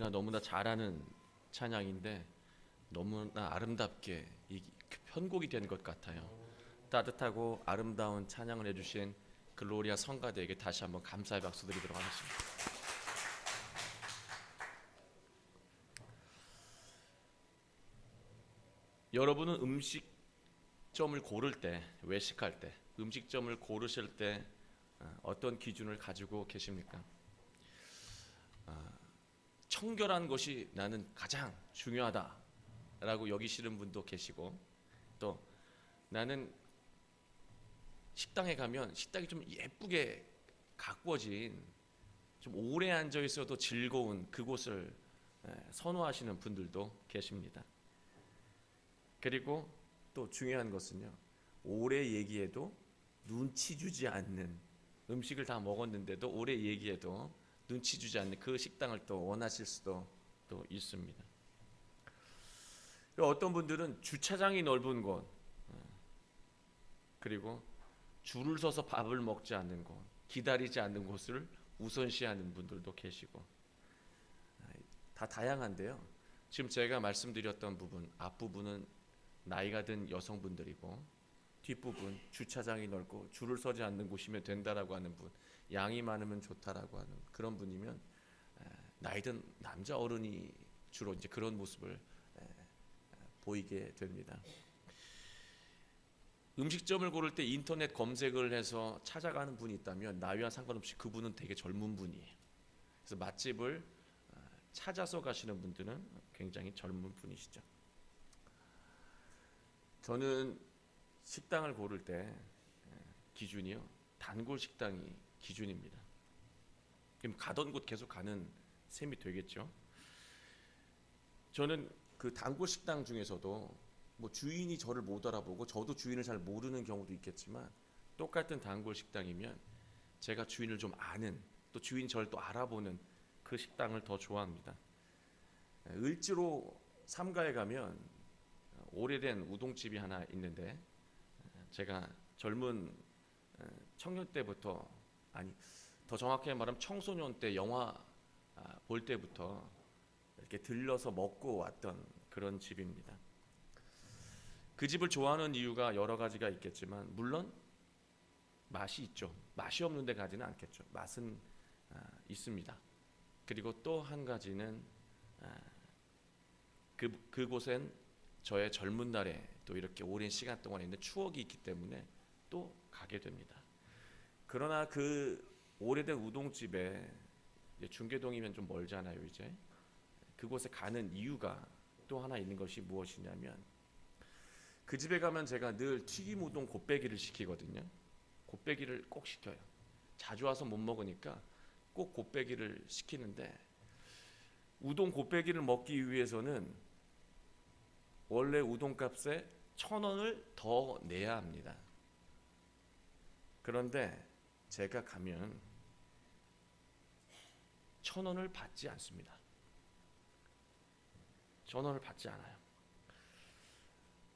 우리가 너무나 잘 아는 찬양인데 너무나 아름답게 이 편곡이 된 것 같아요. 따뜻하고 아름다운 찬양을 해주신 글로리아 성가대에게 다시 한번 감사의 박수 드리도록 하겠습니다. 여러분은 음식점을 고를 때, 외식할 때, 음식점을 고르실 때 어떤 기준을 가지고 계십니까? 청결한 것이 나는 가장 중요하다라고 여기시는 분도 계시고, 또 나는 식당에 가면 식당이 좀 예쁘게 가꾸어진, 좀 오래 앉아 있어도 즐거운 그곳을 선호하시는 분들도 계십니다. 그리고 또 중요한 것은요, 오래 얘기해도 눈치 주지 않는, 음식을 다 먹었는데도 오래 얘기해도 눈치 주지 않는 그 식당을 또 원하실 수도 또 있습니다. 어떤 분들은 주차장이 넓은 곳, 그리고 줄을 서서 밥을 먹지 않는 곳, 기다리지 않는 곳을 우선시하는 분들도 계시고, 다 다양한데요. 지금 제가 말씀드렸던 부분, 앞부분은 나이가 든 여성분들이고, 뒷부분 주차장이 넓고 줄을 서지 않는 곳이면 된다라고 하는 분, 양이 많으면 좋다라고 하는 그런 분이면 나이 든 남자 어른이 주로 이제 그런 모습을 보이게 됩니다. 음식점을 고를 때 인터넷 검색을 해서 찾아가는 분이 있다면 나이와 상관없이 그분은 되게 젊은 분이에요. 그래서 맛집을 찾아서 가시는 분들은 굉장히 젊은 분이시죠. 저는 식당을 고를 때 기준이요, 단골 식당이 기준입니다. 그럼 가던 곳 계속 가는 셈이 되겠죠. 저는 그 단골 식당 중에서도 뭐 주인이 저를 못 알아보고 저도 주인을 잘 모르는 경우도 있겠지만, 똑같은 단골 식당이면 제가 주인을 좀 아는, 또 주인이 저를 또 알아보는 그 식당을 더 좋아합니다. 을지로 삼가에 가면 오래된 우동집이 하나 있는데, 제가 젊은 청년 때부터, 아니 더 정확하게 말하면 청소년 때 영화 볼 때부터 이렇게 들러서 먹고 왔던 그런 집입니다. 그 집을 좋아하는 이유가 여러 가지가 있겠지만, 물론 맛이 있죠. 맛이 없는 데 가지는 않겠죠. 맛은 있습니다. 그리고 또 한 가지는 그곳엔 저의 젊은 날에 또 이렇게 오랜 시간 동안 있는 추억이 있기 때문에 또 가게 됩니다. 그러나 그 오래된 우동집에, 중계동이면 좀 멀잖아요. 이제 그곳에 가는 이유가 또 하나 있는 것이 무엇이냐면, 그 집에 가면 제가 늘 튀김 우동 곱빼기를 시키거든요. 곱빼기를 꼭 시켜요. 자주 와서 못 먹으니까 꼭 곱빼기를 시키는데, 우동 곱빼기를 먹기 위해서는 원래 우동값에 1,000원을 더 내야 합니다. 그런데 제가 가면 1,000원을 받지 않습니다. 1,000원을 받지 않아요.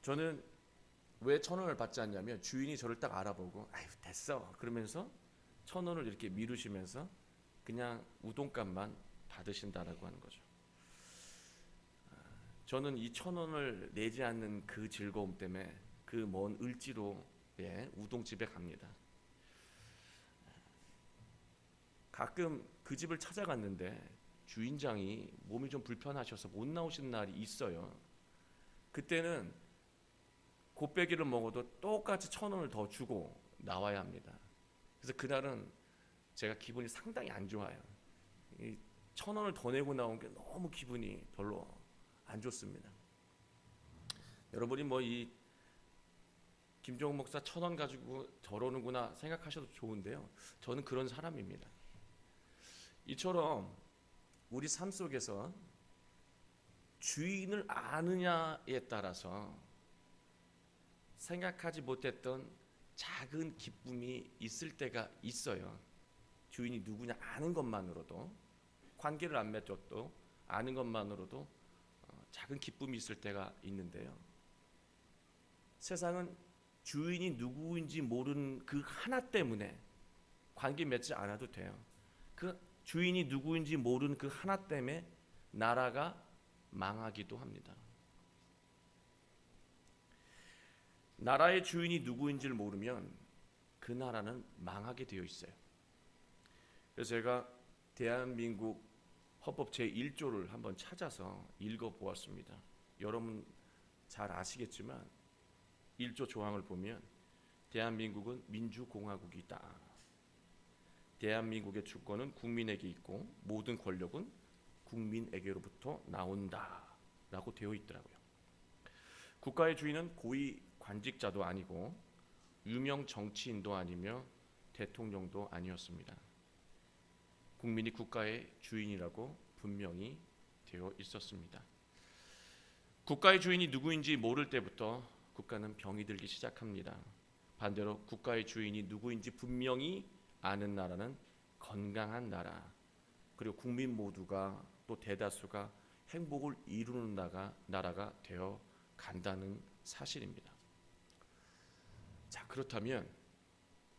저는 왜 1,000원을 받지 않냐면, 주인이 저를 딱 알아보고 아유 됐어 그러면서 1,000원을 이렇게 미루시면서 그냥 우동값만 받으신다라고 하는 거죠. 저는 이 1,000원을 내지 않는 그 즐거움 때문에 그 먼 을지로의 우동집에 갑니다. 가끔 그 집을 찾아갔는데 주인장이 몸이 좀 불편하셔서 못 나오신 날이 있어요. 그때는 곱빼기를 먹어도 똑같이 1,000원을 더 주고 나와야 합니다. 그래서 그날은 제가 기분이 상당히 안 좋아요. 1,000원을 더 내고 나온 게 너무 기분이 별로 안 좋습니다. 여러분이 뭐 이 김종욱 목사 1,000원 가지고 저러는구나 생각하셔도 좋은데요, 저는 그런 사람입니다. 이처럼 우리 삶 속에서 주인을 아느냐에 따라서 생각하지 못했던 작은 기쁨이 있을 때가 있어요. 주인이 누구냐 아는 것만으로도, 관계를 안 맺어도 아는 것만으로도 작은 기쁨이 있을 때가 있는데요, 세상은 주인이 누구인지 모르는 그 하나 때문에 관계 맺지 않아도 돼요. 그 주인이 누구인지 모르는 그 하나 때문에 나라가 망하기도 합니다. 나라의 주인이 누구인지를 모르면 그 나라는 망하게 되어 있어요. 그래서 제가 대한민국 헌법 제1조를 한번 찾아서 읽어보았습니다. 여러분 잘 아시겠지만 1조 조항을 보면 대한민국은 민주공화국이다. 대한민국의 주권은 국민에게 있고 모든 권력은 국민에게로부터 나온다 라고 되어 있더라고요. 국가의 주인은 고위 관직자도 아니고 유명 정치인도 아니며 대통령도 아니었습니다. 국민이 국가의 주인이라고 분명히 되어 있었습니다. 국가의 주인이 누구인지 모를 때부터 국가는 병이 들기 시작합니다. 반대로 국가의 주인이 누구인지 분명히 아는 나라는 건강한 나라, 그리고 국민 모두가 또 대다수가 행복을 이루는 나라가 되어 간다는 사실입니다. 자, 그렇다면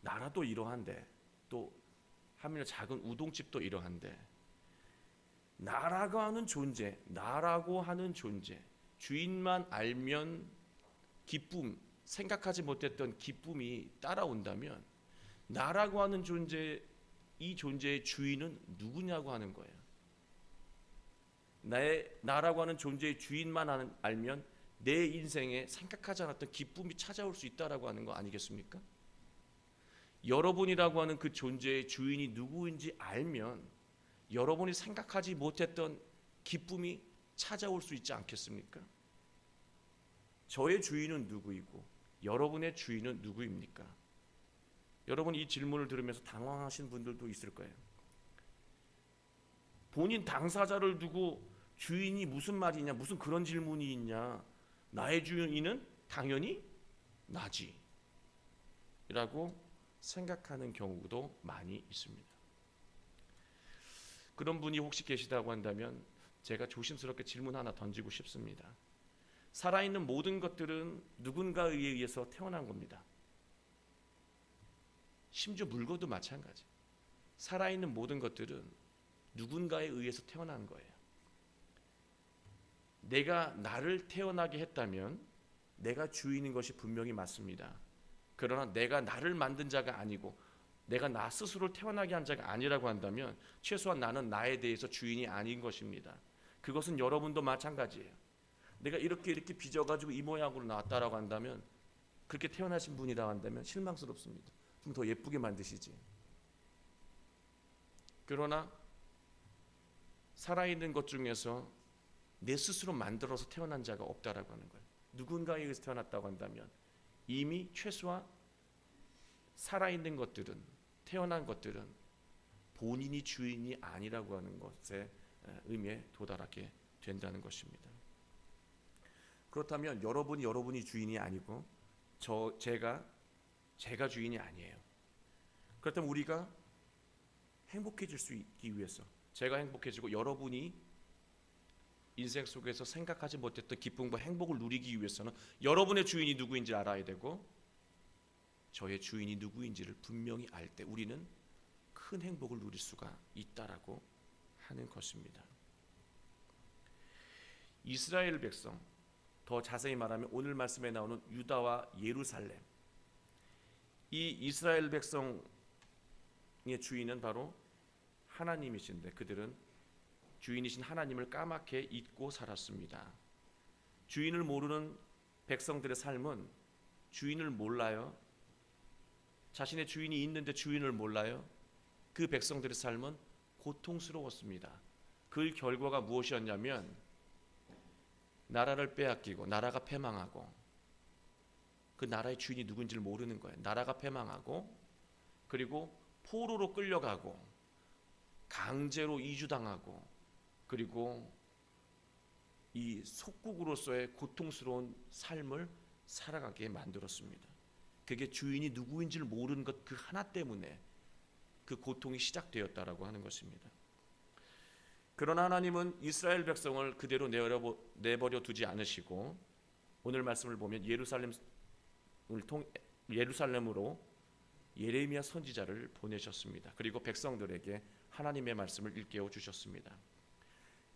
나라도 이러한데 또 하물며 작은 우동집도 이러한데 나라고 하는 존재, 주인만 알면 기쁨, 생각하지 못했던 기쁨이 따라온다면 나라고 하는 존재, 이 존재의 주인은 누구냐고 하는 거예요. 나라고 하는 존재의 주인만 알면 내 인생에 생각하지 않았던 기쁨이 찾아올 수 있다라고 하는 거 아니겠습니까? 여러분이라고 하는 그 존재의 주인이 누구인지 알면 여러분이 생각하지 못했던 기쁨이 찾아올 수 있지 않겠습니까? 저의 주인은 누구이고 여러분의 주인은 누구입니까? 여러분 이 질문을 들으면서 당황하신 분들도 있을 거예요. 본인 당사자를 두고 주인이 무슨 말이냐, 무슨 그런 질문이 있냐, 나의 주인은 당연히 나지 라고 생각하는 경우도 많이 있습니다. 그런 분이 혹시 계시다고 한다면 제가 조심스럽게 질문 하나 던지고 싶습니다. 살아있는 모든 것들은 누군가에 의해서 태어난 겁니다. 심지어 물건도 마찬가지. 살아있는 모든 것들은 누군가에 의해서 태어난 거예요. 내가 나를 태어나게 했다면 내가 주인인 것이 분명히 맞습니다. 그러나 내가 나를 만든 자가 아니고 내가 나 스스로를 태어나게 한 자가 아니라고 한다면 최소한 나는 나에 대해서 주인이 아닌 것입니다. 그것은 여러분도 마찬가지예요. 내가 이렇게 빚어가지고 이 모양으로 나왔다라고 한다면, 그렇게 태어나신 분이라고 한다면 실망스럽습니다. 좀 더 예쁘게 만드시지. 그러나 살아있는 것 중에서 내 스스로 만들어서 태어난 자가 없다라고 하는 거예요. 누군가에 의해서 태어났다고 한다면 이미 최소한 살아있는 것들은, 태어난 것들은 본인이 주인이 아니라고 하는 것에 의미에 도달하게 된다는 것입니다. 그렇다면 여러분이 주인이 아니고 제가 주인이 아니에요. 그렇다면 우리가 행복해질 수 있기 위해서, 제가 행복해지고 여러분이 인생 속에서 생각하지 못했던 기쁨과 행복을 누리기 위해서는 여러분의 주인이 누구인지 알아야 되고 저의 주인이 누구인지를 분명히 알 때 우리는 큰 행복을 누릴 수가 있다라고 하는 것입니다. 이스라엘 백성, 더 자세히 말하면 오늘 말씀에 나오는 유다와 예루살렘, 이 이스라엘 백성의 주인은 바로 하나님이신데 그들은 주인이신 하나님을 까맣게 잊고 살았습니다. 주인을 모르는 백성들의 삶은, 주인을 몰라요. 자신의 주인이 있는데 주인을 몰라요. 그 백성들의 삶은 고통스러웠습니다. 그 결과가 무엇이었냐면 나라를 빼앗기고 나라가 패망하고, 그 나라의 주인이 누군지를 모르는 거예요. 나라가 패망하고, 그리고 포로로 끌려가고 강제로 이주당하고, 그리고 이 속국으로서의 고통스러운 삶을 살아가게 만들었습니다. 그게 주인이 누구인지를 모르는 것 그 하나 때문에 그 고통이 시작되었다라고 하는 것입니다. 그러나 하나님은 이스라엘 백성을 그대로 내버려 두지 않으시고 오늘 말씀을 보면 예루살렘으로 예레미야 선지자를 보내셨습니다. 그리고 백성들에게 하나님의 말씀을 일깨워 주셨습니다.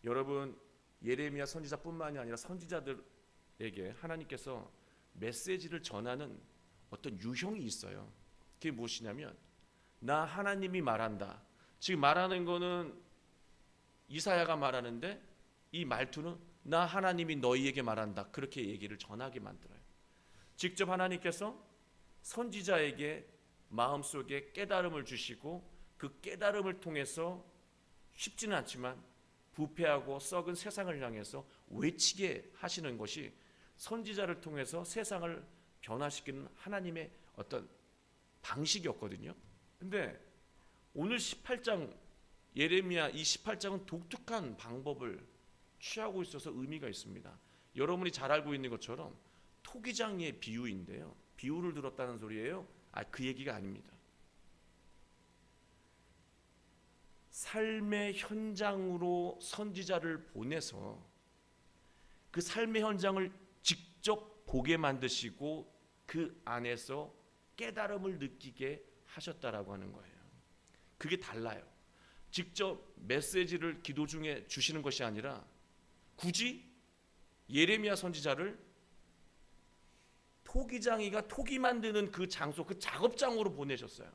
여러분, 예레미야 선지자뿐만이 아니라 선지자들에게 하나님께서 메시지를 전하는 어떤 유형이 있어요. 그게 무엇이냐면, 나 하나님이 말한다. 지금 말하는 거는 이사야가 말하는데, 이 말투는 나 하나님이 너희에게 말한다. 그렇게 얘기를 전하게 만들어요. 직접 하나님께서 선지자에게 마음속에 깨달음을 주시고, 그 깨달음을 통해서 쉽지는 않지만 부패하고 썩은 세상을 향해서 외치게 하시는 것이 선지자를 통해서 세상을 변화시키는 하나님의 어떤 방식이었거든요. 근데 오늘 18장, 예레미야 이 18장은 독특한 방법을 취하고 있어서 의미가 있습니다. 여러분이 잘 알고 있는 것처럼 토기장의 비유인데요. 비유를 들었다는 소리예요? 그 얘기가 아닙니다. 삶의 현장으로 선지자를 보내서 그 삶의 현장을 직접 보게 만드시고 그 안에서 깨달음을 느끼게 하셨다라고 하는 거예요. 그게 달라요. 직접 메시지를 기도 중에 주시는 것이 아니라 굳이 예레미야 선지자를 토기장이가 토기 만드는 그 장소, 그 작업장으로 보내셨어요.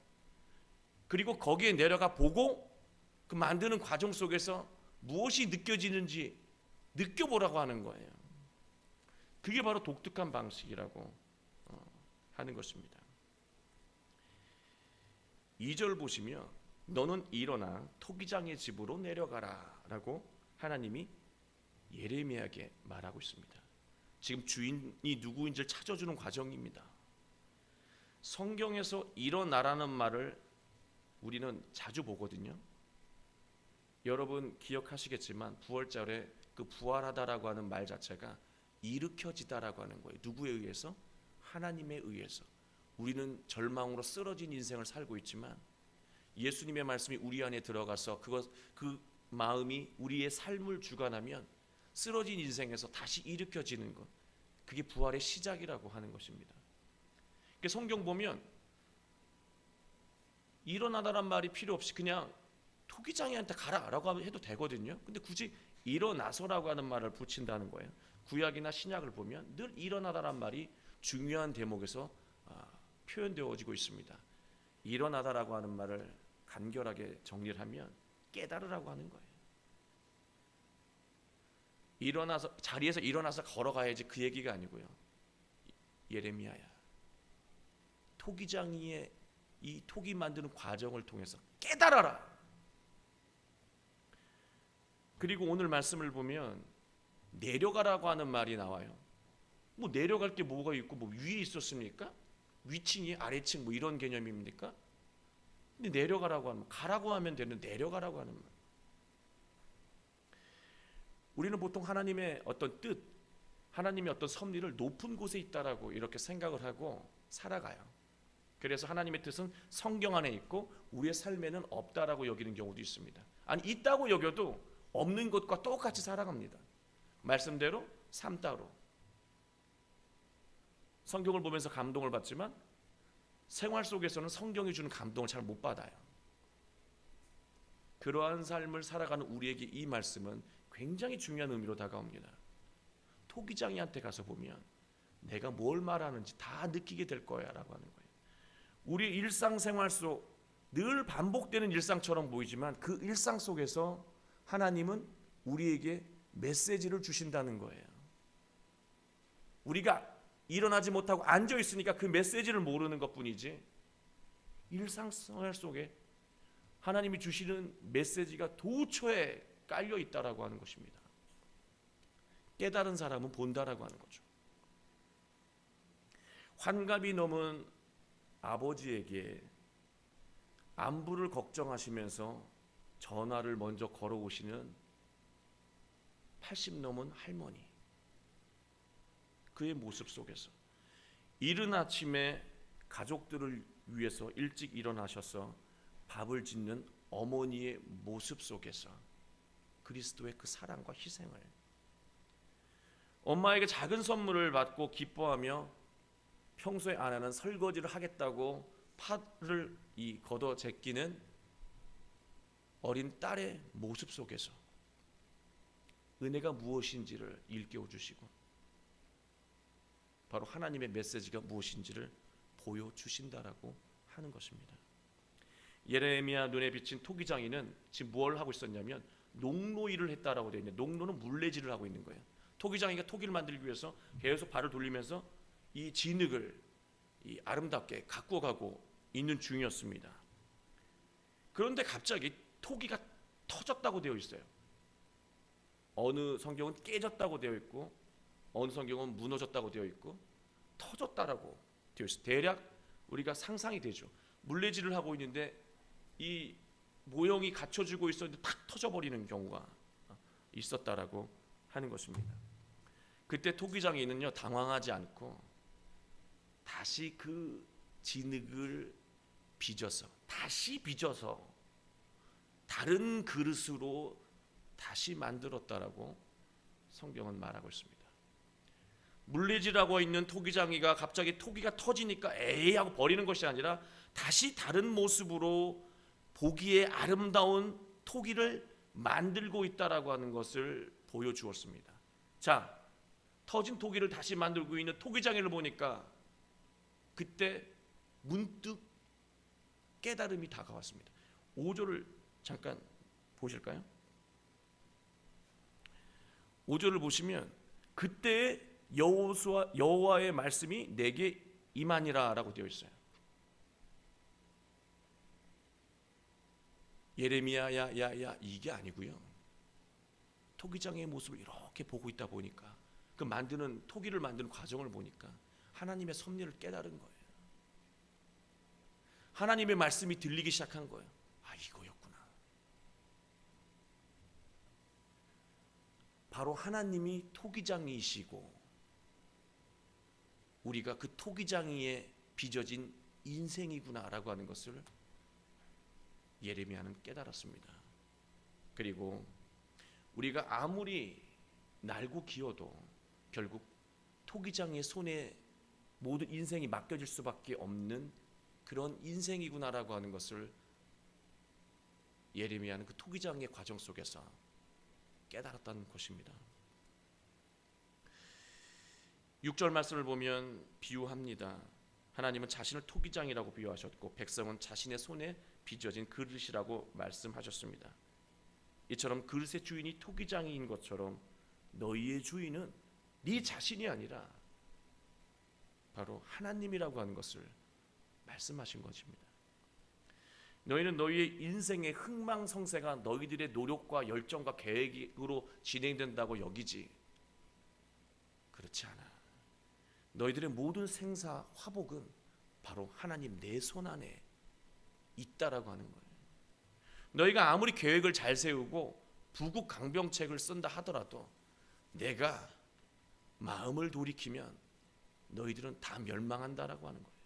그리고 거기에 내려가 보고 그 만드는 과정 속에서 무엇이 느껴지는지 느껴보라고 하는 거예요. 그게 바로 독특한 방식이라고 하는 것입니다. 2절 보시면 너는 일어나 토기장의 집으로 내려가라 라고 하나님이 예레미야에게 말하고 있습니다. 지금 주인이 누구인지를 찾아주는 과정입니다. 성경에서 일어나라는 말을 우리는 자주 보거든요. 여러분 기억하시겠지만 부활절에 그 부활하다라고 하는 말 자체가 일으켜지다라고 하는 거예요. 누구에 의해서? 하나님에 의해서. 우리는 절망으로 쓰러진 인생을 살고 있지만 예수님의 말씀이 우리 안에 들어가서 그 마음이 우리의 삶을 주관하면 쓰러진 인생에서 다시 일으켜지는 것, 그게 부활의 시작이라고 하는 것입니다. 그러니까 성경 보면 일어나다란 말이 필요 없이 그냥 토기장이한테 가라라고 해도 되거든요. 근데 굳이 일어나서라고 하는 말을 붙인다는 거예요. 구약이나 신약을 보면 늘 일어나다란 말이 중요한 대목에서 표현되어지고 있습니다. 일어나다라고 하는 말을 간결하게 정리를 하면 깨달으라고 하는 거예요. 일어나서 자리에서 일어나서 걸어가야지 그 얘기가 아니고요. 예레미야야, 토기장이의 이 토기 만드는 과정을 통해서 깨달아라. 그리고 오늘 말씀을 보면 내려가라고 하는 말이 나와요. 뭐 내려갈 게 뭐가 있고 뭐 위에 있었습니까? 위층이 아래층 뭐 이런 개념입니까? 근데 내려가라고 하면 가라고 하면 되는데 내려가라고 하는 말. 우리는 보통 하나님의 어떤 뜻, 하나님의 어떤 섭리를 높은 곳에 있다라고 이렇게 생각을 하고 살아가요. 그래서 하나님의 뜻은 성경 안에 있고 우리의 삶에는 없다라고 여기는 경우도 있습니다. 아니 있다고 여겨도 없는 것과 똑같이 살아갑니다. 말씀대로 삶 따로. 성경을 보면서 감동을 받지만 생활 속에서는 성경이 주는 감동을 잘 못 받아요. 그러한 삶을 살아가는 우리에게 이 말씀은 굉장히 중요한 의미로 다가옵니다. 토기장이한테 가서 보면 내가 뭘 말하는지 다 느끼게 될 거야 라고 하는 거예요. 우리 일상생활 속 늘 반복되는 일상처럼 보이지만 그 일상 속에서 하나님은 우리에게 메시지를 주신다는 거예요. 우리가 일어나지 못하고 앉아 있으니까 그 메시지를 모르는 것뿐이지 일상생활 속에 하나님이 주시는 메시지가 도처에 깔려 있다라고 하는 것입니다. 깨달은 사람은 본다라고 하는 거죠. 환갑이 넘은 아버지에게 안부를 걱정하시면서 전화를 먼저 걸어오시는 80 넘은 할머니, 그의 모습 속에서 이른 아침에 가족들을 위해서 일찍 일어나셔서 밥을 짓는 어머니의 모습 속에서 그리스도의 그 사랑과 희생을, 엄마에게 작은 선물을 받고 기뻐하며 평소에 아내는 설거지를 하겠다고 팔을 걷어 제끼는 어린 딸의 모습 속에서 은혜가 무엇인지를 일깨워 주시고 바로 하나님의 메시지가 무엇인지를 보여주신다라고 하는 것입니다. 예레미야 눈에 비친 토기장이는 지금 뭘 하고 있었냐면 농노일을 했다라고 되어 있는데, 농노는 물레질을 하고 있는 거예요. 토기장이가 토기를 만들기 위해서 계속 발을 돌리면서 이 진흙을 이 아름답게 갖고 가고 있는 중이었습니다. 그런데 갑자기 토기가 터졌다고 되어 있어요. 어느 성경은 깨졌다고 되어 있고 어느 성경은 무너졌다고 되어 있고 터졌다라고 되어 있어요. 대략 우리가 상상이 되죠. 물레질을 하고 있는데 이 모형이 갖춰지고 있었는데 탁 터져버리는 경우가 있었다라고 하는 것입니다. 그때 토기장이는요 당황하지 않고 다시 그 진흙을 다시 빚어서 다른 그릇으로 다시 만들었다라고 성경은 말하고 있습니다. 물레질하고 있는 토기장이가 갑자기 토기가 터지니까 에이 하고 버리는 것이 아니라 다시 다른 모습으로 보기에 아름다운 토기를 만들고 있다라고 하는 것을 보여주었습니다. 자, 터진 토기를 다시 만들고 있는 토기장이를 보니까 그때 문득 깨달음이 다가왔습니다. 5절을 잠깐 보실까요? 5절을 보시면 그때 여호와의 말씀이 내게 임하니라라고 되어 있어요. 예레미야야 야 이게 아니고요. 토기장의 모습을 이렇게 보고 있다 보니까 그 토기를 만드는 과정을 보니까 하나님의 섭리를 깨달은 거예요. 하나님의 말씀이 들리기 시작한 거예요. 아, 이거였구나. 바로 하나님이 토기장이시고 우리가 그 토기장이에 빚어진 인생이구나라고 하는 것을 예레미야는 깨달았습니다. 그리고 우리가 아무리 날고 기어도 결국 토기장의 손에 모든 인생이 맡겨질 수밖에 없는 그런 인생이구나라고 하는 것을 예레미야는 그 토기장의 과정 속에서 깨달았다는 것입니다. 6절 말씀을 보면 비유합니다. 하나님은 자신을 토기장이라고 비유하셨고 백성은 자신의 손에 빚어진 그릇이라고 말씀하셨습니다. 이처럼 그릇의 주인이 토기장인 것처럼 너희의 주인은 네 자신이 아니라 바로 하나님이라고 하는 것을 말씀하신 것입니다. 너희는 너희의 인생의 흥망성쇠가 너희들의 노력과 열정과 계획으로 진행된다고 여기지 그렇지 않아. 너희들의 모든 생사 화복은 바로 하나님 내 손 안에 있다라고 하는 거예요. 너희가 아무리 계획을 잘 세우고 부국강병책을 쓴다 하더라도 내가 마음을 돌이키면 너희들은 다 멸망한다라고 하는 거예요.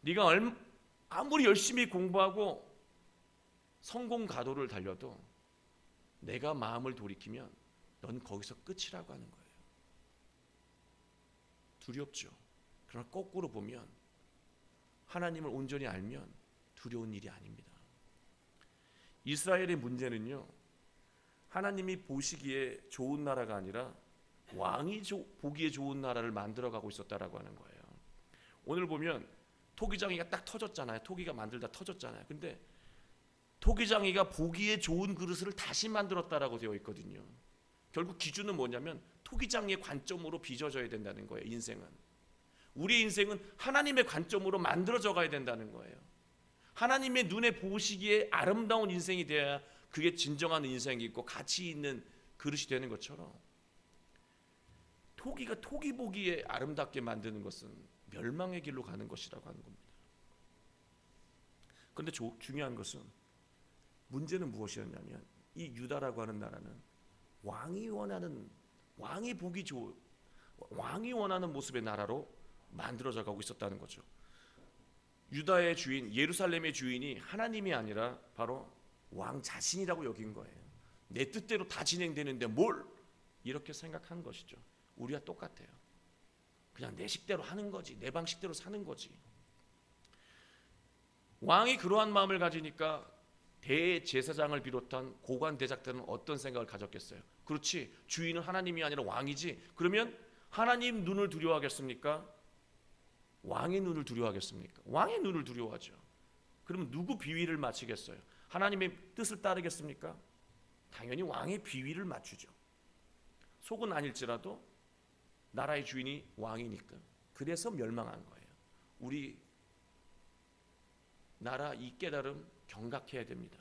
네가 아무리 열심히 공부하고 성공가도를 달려도 내가 마음을 돌이키면 넌 거기서 끝이라고 하는 거예요. 두렵죠. 그러나 거꾸로 보면 하나님을 온전히 알면 두려운 일이 아닙니다. 이스라엘의 문제는요, 하나님이 보시기에 좋은 나라가 아니라 왕이 보기에 좋은 나라를 만들어가고 있었다라고 하는 거예요. 오늘 보면 토기장이가 딱 터졌잖아요. 토기가 만들다 터졌잖아요. 근데 토기장이가 보기에 좋은 그릇을 다시 만들었다라고 되어 있거든요. 결국 기준은 뭐냐면 토기장의 관점으로 빚어져야 된다는 거예요. 인생은, 우리 인생은 하나님의 관점으로 만들어져 가야 된다는 거예요. 하나님의 눈에 보시기에 아름다운 인생이 되어야 그게 진정한 인생이 있고 가치 있는 그릇이 되는 것처럼 토기가 토기 보기에 아름답게 만드는 것은 멸망의 길로 가는 것이라고 하는 겁니다. 그런데 중요한 것은, 문제는 무엇이었냐면 이 유다라고 하는 나라는 왕이 원하는 모습의 나라로 만들어져 가고 있었다는 거죠. 유다의 주인, 예루살렘의 주인이 하나님이 아니라 바로 왕 자신이라고 여긴 거예요. 내 뜻대로 다 진행되는데 뭘, 이렇게 생각한 것이죠. 우리와 똑같아요. 그냥 내 식대로 하는 거지, 내 방식대로 사는 거지. 왕이 그러한 마음을 가지니까 대제사장을 비롯한 고관 대작들은 어떤 생각을 가졌겠어요? 그렇지, 주인은 하나님이 아니라 왕이지. 그러면 하나님 눈을 두려워하겠습니까? 왕의 눈을 두려워하겠습니까? 왕의 눈을 두려워하죠. 그러면 누구 비위를 맞추겠어요? 하나님의 뜻을 따르겠습니까? 당연히 왕의 비위를 맞추죠. 속은 아닐지라도 나라의 주인이 왕이니까. 그래서 멸망한 거예요. 우리 나라 이 깨달음 경각해야 됩니다.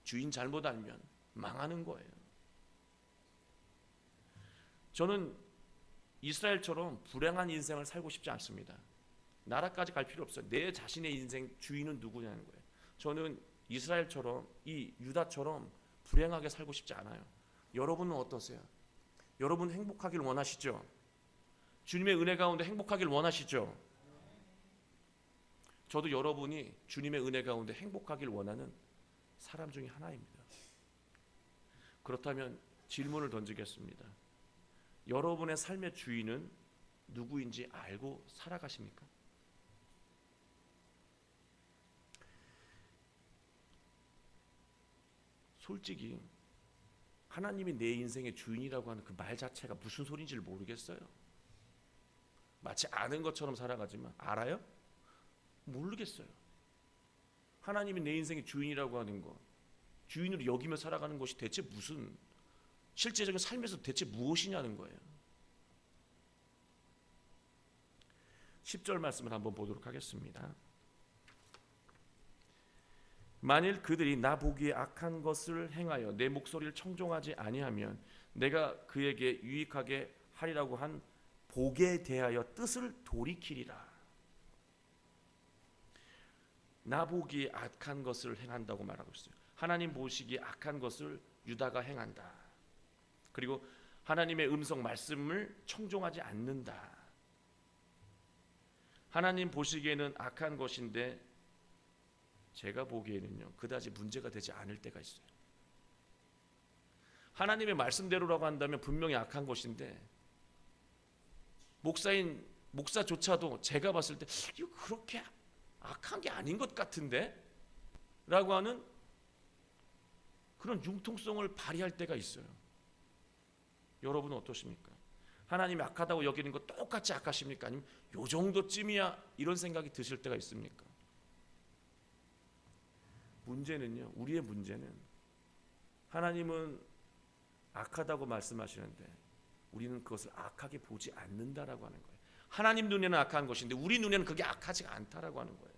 주인 잘못 알면 망하는 거예요. 저는 이스라엘처럼 불행한 인생을 살고 싶지 않습니다. 나라까지 갈 필요 없어요. 내 자신의 인생 주인은 누구냐는 거예요. 저는 이스라엘처럼, 이 유다처럼 불행하게 살고 싶지 않아요. 여러분은 어떠세요? 여러분 행복하길 원하시죠? 주님의 은혜 가운데 행복하길 원하시죠? 저도 여러분이 주님의 은혜 가운데 행복하길 원하는 사람 중에 하나입니다. 그렇다면 질문을 던지겠습니다. 여러분의 삶의 주인은 누구인지 알고 살아가십니까? 솔직히 하나님이 내 인생의 주인이라고 하는 그 말 자체가 무슨 소리인지를 모르겠어요. 마치 아는 것처럼 살아가지만 알아요? 모르겠어요. 하나님이 내 인생의 주인이라고 하는 것, 주인으로 여기며 살아가는 것이 대체 무슨 실제적인 삶에서 대체 무엇이냐는 거예요. 10절 말씀을 한번 보도록 하겠습니다. 만일 그들이 나 보기에 악한 것을 행하여 내 목소리를 청종하지 아니하면 내가 그에게 유익하게 하리라고 한 복에 대하여 뜻을 돌이키리라. 나 보기에 악한 것을 행한다고 말하고 있어요. 하나님 보시기에 악한 것을 유다가 행한다. 그리고 하나님의 음성 말씀을 청종하지 않는다. 하나님 보시기에는 악한 것인데 제가 보기에는요 그다지 문제가 되지 않을 때가 있어요. 하나님의 말씀대로라고 한다면 분명히 악한 것인데 목사조차도 제가 봤을 때 이거 그렇게 악한 게 아닌 것 같은데? 라고 하는 그런 융통성을 발휘할 때가 있어요. 여러분은 어떠십니까? 하나님이 악하다고 여기는 거 똑같이 악하십니까? 아니면 요 정도쯤이야 이런 생각이 드실 때가 있습니까? 문제는요, 우리의 문제는 하나님은 악하다고 말씀하시는데 우리는 그것을 악하게 보지 않는다라고 하는 거예요. 하나님 눈에는 악한 것인데 우리 눈에는 그게 악하지가 않다라고 하는 거예요.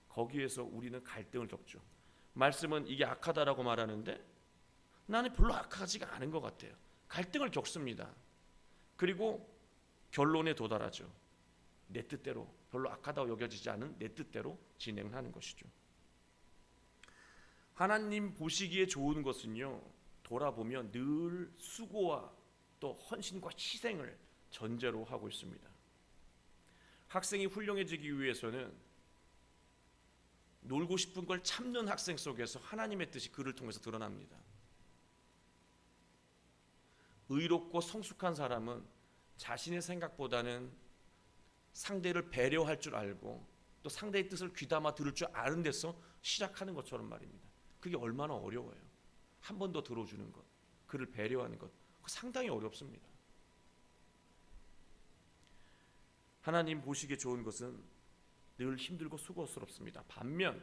거기에서 우리는 갈등을 겪죠. 말씀은 이게 악하다라고 말하는데 나는 별로 악하지가 않은 것 같아요. 갈등을 겪습니다. 그리고 결론에 도달하죠. 내 뜻대로, 별로 악하다고 여겨지지 않은 내 뜻대로 진행하는 것이죠. 하나님 보시기에 좋은 것은요, 돌아보면 늘 수고와 또 헌신과 희생을 전제로 하고 있습니다. 학생이 훌륭해지기 위해서는 놀고 싶은 걸 참는 학생 속에서 하나님의 뜻이 그를 통해서 드러납니다. 의롭고 성숙한 사람은 자신의 생각보다는 상대를 배려할 줄 알고 또 상대의 뜻을 귀담아 들을 줄 아는 데서 시작하는 것처럼 말입니다. 그게 얼마나 어려워요. 한 번 더 들어주는 것, 그를 배려하는 것, 상당히 어렵습니다. 하나님 보시기에 좋은 것은 늘 힘들고 수고스럽습니다. 반면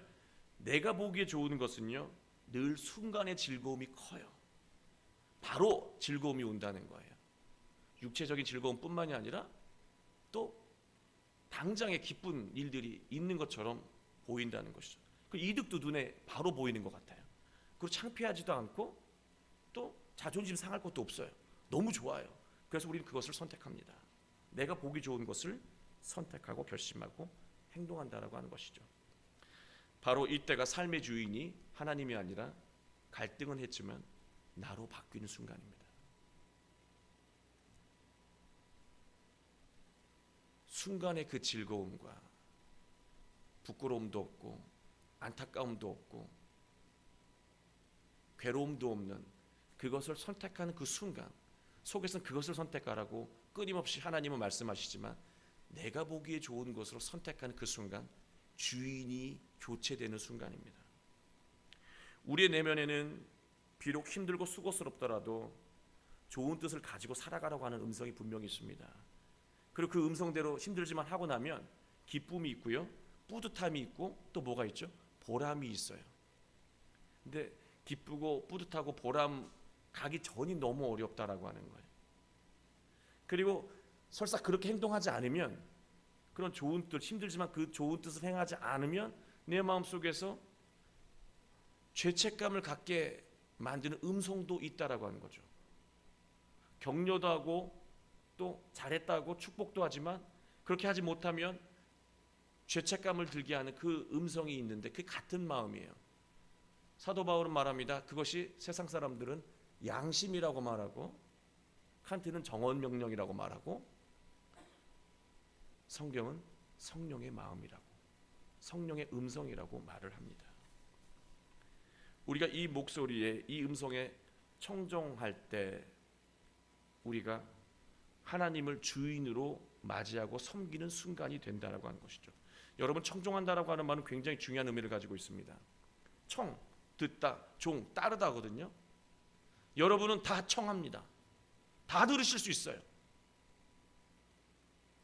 내가 보기에 좋은 것은요, 늘 순간의 즐거움이 커요. 바로 즐거움이 온다는 거예요. 육체적인 즐거움뿐만이 아니라 또 당장의 기쁜 일들이 있는 것처럼 보인다는 것이죠. 그 이득도 눈에 바로 보이는 것 같아요. 그리고 창피하지도 않고 또 자존심 상할 것도 없어요. 너무 좋아요. 그래서 우리는 그것을 선택합니다. 내가 보기 좋은 것을 선택하고 결심하고 행동한다라고 하는 것이죠. 바로 이때가 삶의 주인이 하나님이 아니라 갈등은 했지만 나로 바뀌는 순간입니다. 순간의 그 즐거움과 부끄러움도 없고 안타까움도 없고 괴로움도 없는 그것을 선택하는 그 순간 속에서는 그것을 선택하라고 끊임없이 하나님은 말씀하시지만 내가 보기에 좋은 것으로 선택하는 그 순간 주인이 교체되는 순간입니다. 우리의 내면에는 비록 힘들고 수고스럽더라도 좋은 뜻을 가지고 살아가라고 하는 음성이 분명히 있습니다. 그리고 그 음성대로 힘들지만 하고 나면 기쁨이 있고요, 뿌듯함이 있고, 또 뭐가 있죠? 보람이 있어요. 근데 기쁘고 뿌듯하고 보람 가기 전이 너무 어렵다라고 하는 거예요. 그리고 설사 그렇게 행동하지 않으면, 그런 좋은 뜻, 힘들지만 그 좋은 뜻을 행하지 않으면 내 마음속에서 죄책감을 갖게 만드는 음성도 있다라고 하는 거죠. 격려도 하고 또 잘했다고 축복도 하지만 그렇게 하지 못하면 죄책감을 들게 하는 그 음성이 있는데, 그게 같은 마음이에요. 사도 바울은 말합니다. 그것이 세상 사람들은 양심이라고 말하고, 칸트는 정언명령이라고 말하고, 성경은 성령의 마음이라고, 성령의 음성이라고 말을 합니다. 우리가 이 목소리에, 이 음성에 청종할 때 우리가 하나님을 주인으로 맞이하고 섬기는 순간이 된다라고 하는 것이죠. 여러분, 청종한다라고 하는 말은 굉장히 중요한 의미를 가지고 있습니다. 청, 듣다, 종, 따르다거든요. 여러분은 다 청합니다. 다 들으실 수 있어요.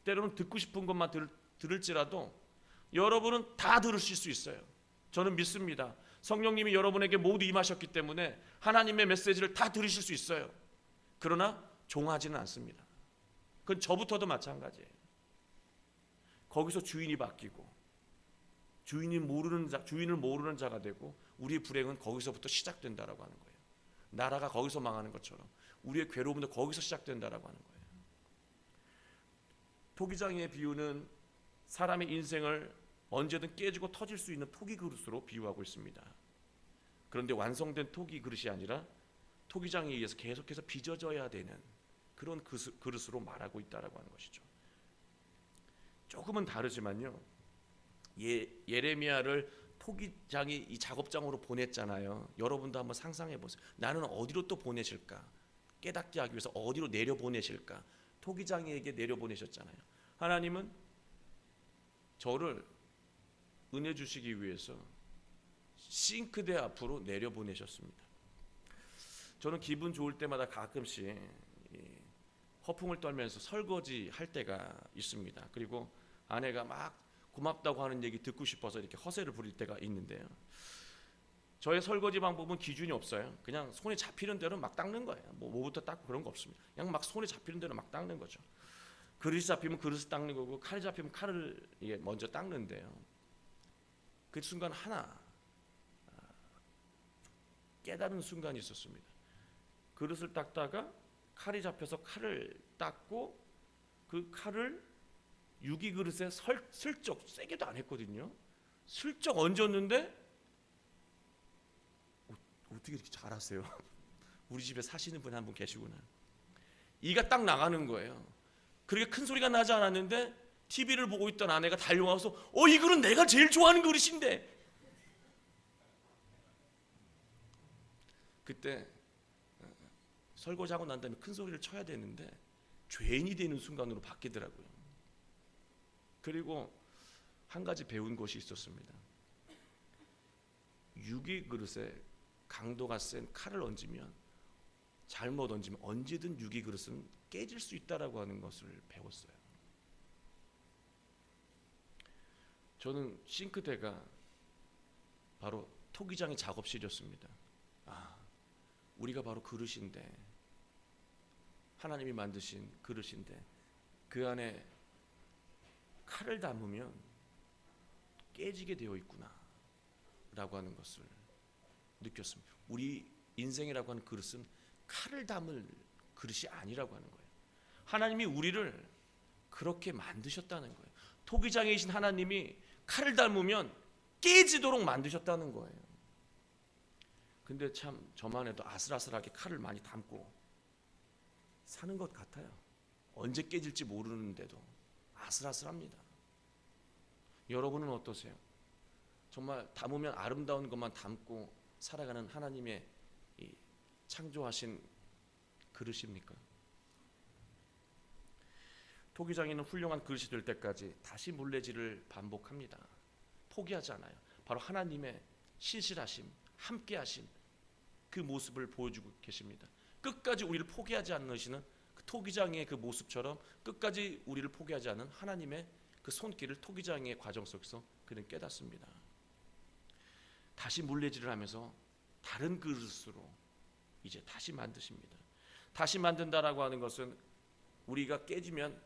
때로는 듣고 싶은 것만 들을지라도 여러분은 다 들으실 수 있어요. 저는 믿습니다. 성령님이 여러분에게 모두 임하셨기 때문에 하나님의 메시지를 다 들으실 수 있어요. 그러나 종하지는 않습니다. 그건 저부터도 마찬가지예요. 거기서 주인이 바뀌고 주인을 모르는 자가 되고, 우리의 불행은 거기서부터 시작된다라고 하는 거예요. 나라가 거기서 망하는 것처럼 우리의 괴로움도 거기서 시작된다라고 하는 거예요. 토기장의 비유는 사람의 인생을 언제든 깨지고 터질 수 있는 토기 그릇으로 비유하고 있습니다. 그런데 완성된 토기 그릇이 아니라 토기장에 의해서 계속해서 빚어져야 되는 그런 그릇으로 말하고 있다라고 하는 것이죠. 조금은 다르지만요, 예레미야를 토기장이 이 작업장으로 보냈잖아요. 여러분도 한번 상상해 보세요. 나는 어디로 또 보내실까? 깨닫게 하기 위해서 어디로 내려보내실까? 토기장이에게 내려보내셨잖아요. 하나님은 저를 은혜 주시기 위해서 싱크대 앞으로 내려보내셨습니다. 저는 기분 좋을 때마다 가끔씩 허풍을 떨면서 설거지 할 때가 있습니다. 그리고 아내가 막 고맙다고 하는 얘기 듣고 싶어서 이렇게 허세를 부릴 때가 있는데요. 저의 설거지 방법은 기준이 없어요. 그냥 손에 잡히는 대로 막 닦는 거예요. 뭐부터 닦고 그런 거 없습니다. 그냥 막 손에 잡히는 대로 막 닦는 거죠. 그릇이 잡히면 그릇을 닦는 거고, 칼이 잡히면 칼을 먼저 닦는데요. 그 순간 하나 깨달은 순간이 있었습니다. 그릇을 닦다가 칼이 잡혀서 칼을 닦고, 그 칼을 유기 그릇에 슬쩍, 세게도 안 했거든요. 슬쩍 얹었는데, 어떻게 이렇게 잘하세요? 우리 집에 사시는 분 한 분 계시구나. 이가 딱 나가는 거예요. 그렇게 큰 소리가 나지 않았는데 TV를 보고 있던 아내가 달려와서 이 그릇 내가 제일 좋아하는 그릇인데. 그때 설거지하고 난 다음에 큰 소리를 쳐야 되는데 죄인이 되는 순간으로 바뀌더라고요. 그리고 한 가지 배운 것이 있었습니다. 유기 그릇에 강도가 센 칼을 얹으면, 잘못 얹으면 언제든 유기 그릇은 깨질 수 있다라고 하는 것을 배웠어요. 저는 싱크대가 바로 토기장의 작업실이었습니다. 우리가 바로 그릇인데, 하나님이 만드신 그릇인데 그 안에 칼을 담으면 깨지게 되어 있구나 라고 하는 것을 느꼈습니다. 우리 인생이라고 하는 그릇은 칼을 담을 그릇이 아니라고 하는 거예요. 하나님이 우리를 그렇게 만드셨다는 거예요. 토기장이신 하나님이 칼을 담으면 깨지도록 만드셨다는 거예요. 근데 참 저만 해도 아슬아슬하게 칼을 많이 담고 사는 것 같아요. 언제 깨질지 모르는데도 아슬아슬합니다. 여러분은 어떠세요? 정말 담으면 아름다운 것만 담고 살아가는 하나님의 이 창조하신 그릇입니까? 토기장이는 훌륭한 그릇이 될 때까지 다시 물레질을 반복합니다. 포기하지 않아요. 바로 하나님의 신실하심, 함께하심, 그 모습을 보여주고 계십니다. 끝까지 우리를 포기하지 않으시는 그 토기장의 그 모습처럼 끝까지 우리를 포기하지 않은 하나님의 그 손길을 토기장의 과정 속에서 그는 깨닫습니다. 다시 물레질을 하면서 다른 그릇으로 이제 다시 만드십니다. 다시 만든다라고 하는 것은 우리가 깨지면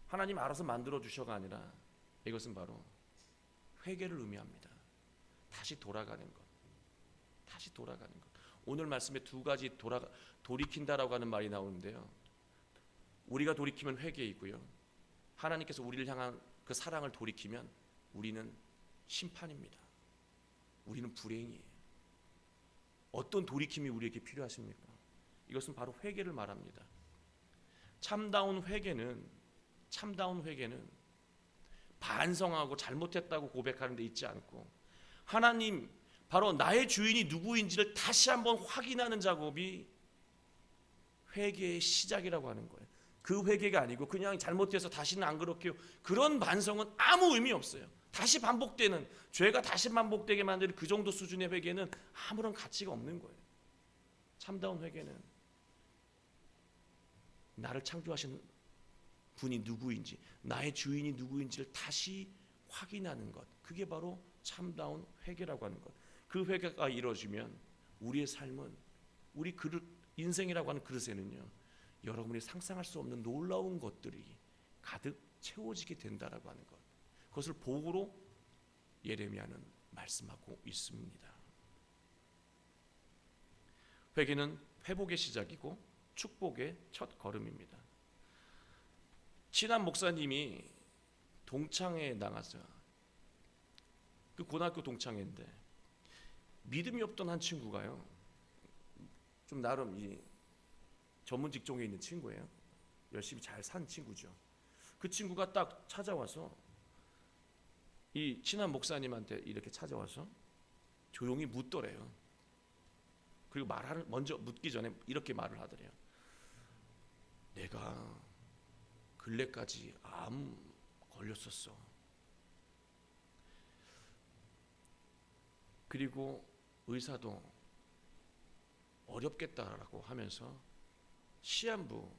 하나님 알아서 만들어 주셔가 아니라 이것은 바로 회개를 의미합니다. 다시 돌아가는 것. 다시 돌아가는 것. 오늘 말씀에 두 가지 돌이킨다라고 하는 말이 나오는데요. 우리가 돌이키면 회개이고요. 하나님께서 우리를 향한 그 사랑을 돌이키면 우리는 심판입니다. 우리는 불행이에요. 어떤 돌이킴이 우리에게 필요하십니까? 이것은 바로 회개를 말합니다. 참다운 회개는 반성하고 잘못했다고 고백하는 데 있지 않고 하나님, 바로 나의 주인이 누구인지를 다시 한번 확인하는 작업이 회개의 시작이라고 하는 거예요. 그 회개가 아니고 그냥 잘못해서 다시는 안 그렇게요. 그런 반성은 아무 의미 없어요. 다시 반복되는, 죄가 다시 반복되게 만드는 그 정도 수준의 회개는 아무런 가치가 없는 거예요. 참다운 회개는 나를 창조하신 분이 누구인지, 나의 주인이 누구인지를 다시 확인하는 것, 그게 바로 참다운 회개라고 하는 것. 그 회개가 이루어지면 우리의 삶은, 우리 그릇, 인생이라고 하는 그릇에는요, 여러분이 상상할 수 없는 놀라운 것들이 가득 채워지게 된다라고 하는 것, 그것을 복으로 예레미야는 말씀하고 있습니다. 회개는 회복의 시작이고 축복의 첫 걸음입니다. 친한 목사님이 동창회에 나가서, 그 고등학교 동창회인데 믿음이 없던 한 친구가요, 좀 나름 이 전문 직종에 있는 친구예요. 열심히 잘 산 친구죠. 그 친구가 딱 찾아와서 이 친한 목사님한테 이렇게 찾아와서 조용히 묻더래요. 그리고 먼저 묻기 전에 이렇게 말을 하더래요. 내가 근래까지 암 걸렸었어. 그리고 의사도 어렵겠다라고 하면서 시한부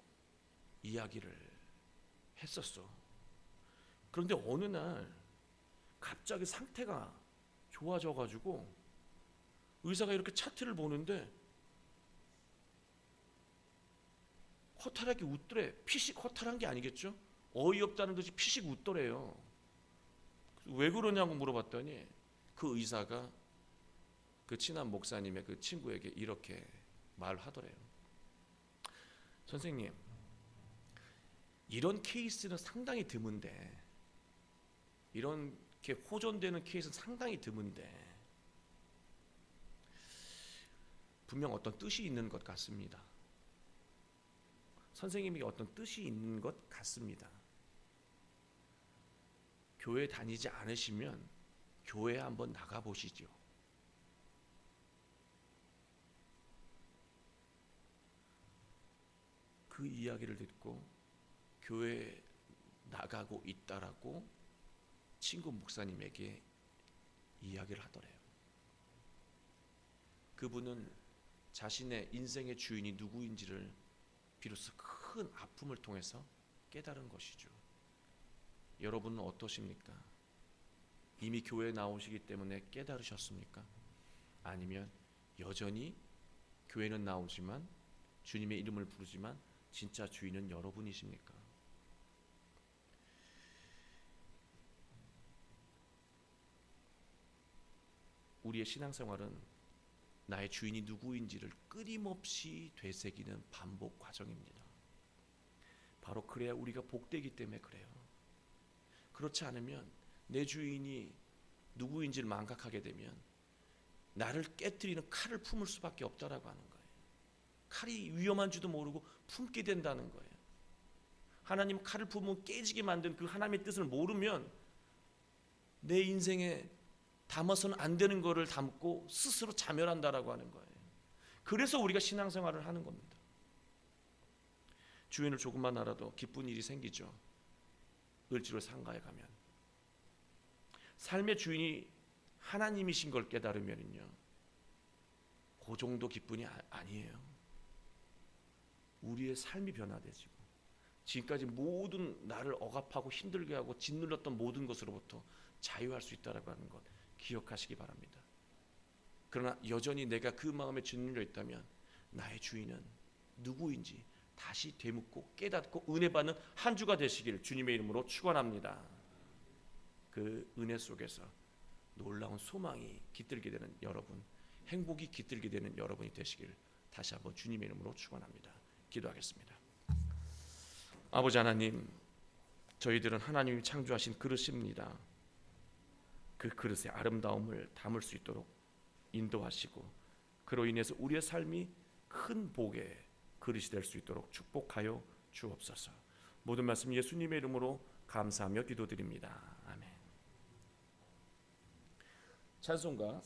이야기를 했었어. 그런데 어느 날 갑자기 상태가 좋아져가지고 의사가 이렇게 차트를 보는데 허탈하게 웃더래. 피식 허탈한 게 아니겠죠? 어이없다는 듯이 피식 웃더래요. 왜 그러냐고 물어봤더니 그 의사가 그 친한 목사님의 그 친구에게 이렇게 말하더래요. 선생님, 이런 케이스는 상당히 드문데, 이렇게 호전되는 케이스는 상당히 드문데 분명 어떤 뜻이 있는 것 같습니다. 선생님이 어떤 뜻이 있는 것 같습니다. 교회 다니지 않으시면 교회에 한번 나가보시죠. 그 이야기를 듣고 교회에 나가고 있다라고 친구 목사님에게 이야기를 하더래요. 그분은 자신의 인생의 주인이 누구인지를 비로소 큰 아픔을 통해서 깨달은 것이죠. 여러분은 어떠십니까? 이미 교회에 나오시기 때문에 깨달으셨습니까? 아니면 여전히 교회는 나오지만 주님의 이름을 부르지만 진짜 주인은 여러분이십니까? 우리의 신앙생활은 나의 주인이 누구인지를 끊임없이 되새기는 반복 과정입니다. 바로 그래야 우리가 복되기 때문에 그래요. 그렇지 않으면 내 주인이 누구인지를 망각하게 되면 나를 깨트리는 칼을 품을 수밖에 없다라고 하는 거예요. 칼이 위험한 줄도 모르고 품게 된다는 거예요. 하나님 칼을 품으면 깨지게 만든 그 하나님의 뜻을 모르면 내 인생에 담아서는 안 되는 거를 담고 스스로 자멸한다라고 하는 거예요. 그래서 우리가 신앙생활을 하는 겁니다. 주인을 조금만 알아도 기쁜 일이 생기죠. 을지로 상가에 가면 삶의 주인이 하나님이신 걸 깨달으면요, 그 정도 기쁨이 아니에요. 우리의 삶이 변화되지고 지금까지 모든 나를 억압하고 힘들게 하고 짓눌렀던 모든 것으로부터 자유할 수 있다라고 하는 것 기억하시기 바랍니다. 그러나 여전히 내가 그 마음에 짓눌려 있다면 나의 주인은 누구인지 다시 되묻고 깨닫고 은혜 받는 한 주가 되시기를 주님의 이름으로 축원합니다. 그 은혜 속에서 놀라운 소망이 깃들게 되는 여러분, 행복이 깃들게 되는 여러분이 되시기를 다시 한번 주님의 이름으로 축원합니다. 기도하겠습니다. 아버지 하나님, 저희들은 하나님이 창조하신 그릇입니다. 그 그릇의 아름다움을 담을 수 있도록 인도하시고 그로 인해서 우리의 삶이 큰 복의 그릇이 될 수 있도록 축복하여 주옵소서. 모든 말씀 예수님의 이름으로 감사하며 기도드립니다. 아멘. 찬송가